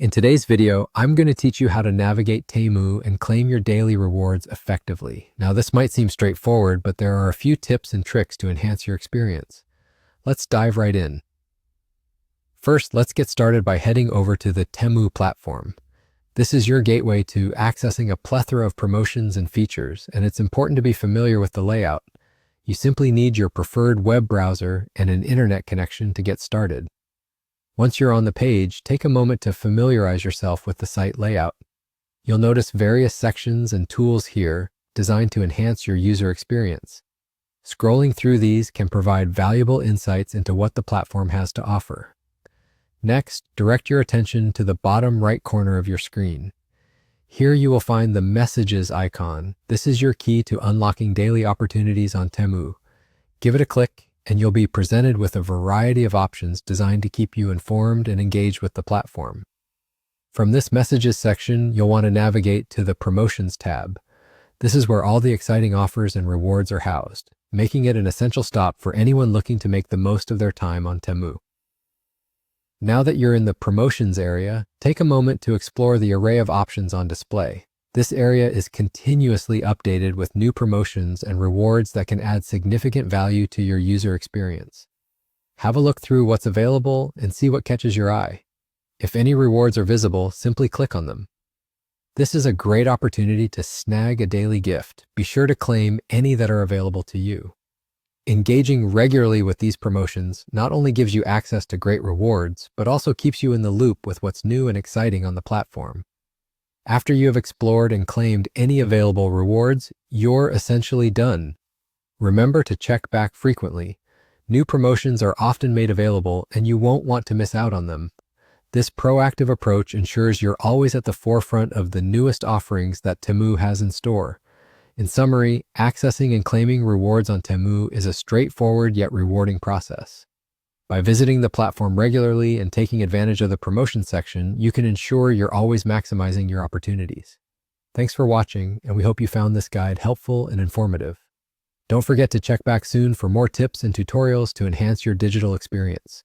In today's video, I'm going to teach you how to navigate Temu and claim your daily rewards effectively. Now, this might seem straightforward, but there are a few tips and tricks to enhance your experience. Let's dive right in. First, let's get started by heading over to the Temu platform. This is your gateway to accessing a plethora of promotions and features, and it's important to be familiar with the layout. You simply need your preferred web browser and an internet connection to get started. Once you're on the page, take a moment to familiarize yourself with the site layout. You'll notice various sections and tools here designed to enhance your user experience. Scrolling through these can provide valuable insights into what the platform has to offer. Next, direct your attention to the bottom right corner of your screen. Here you will find the Messages icon. This is your key to unlocking daily opportunities on Temu. Give it a click, and you'll be presented with a variety of options designed to keep you informed and engaged with the platform. From this Messages section, you'll want to navigate to the Promotions tab. This is where all the exciting offers and rewards are housed, making it an essential stop for anyone looking to make the most of their time on Temu. Now that you're in the Promotions area, take a moment to explore the array of options on display. This area is continuously updated with new promotions and rewards that can add significant value to your user experience. Have a look through what's available and see what catches your eye. If any rewards are visible, simply click on them. This is a great opportunity to snag a daily gift. Be sure to claim any that are available to you. Engaging regularly with these promotions not only gives you access to great rewards, but also keeps you in the loop with what's new and exciting on the platform. After you have explored and claimed any available rewards, you're essentially done. Remember to check back frequently. New promotions are often made available, and you won't want to miss out on them. This proactive approach ensures you're always at the forefront of the newest offerings that Temu has in store. In summary, accessing and claiming rewards on Temu is a straightforward yet rewarding process. By visiting the platform regularly and taking advantage of the promotion section, you can ensure you're always maximizing your opportunities. Thanks for watching, and we hope you found this guide helpful and informative. Don't forget to check back soon for more tips and tutorials to enhance your digital experience.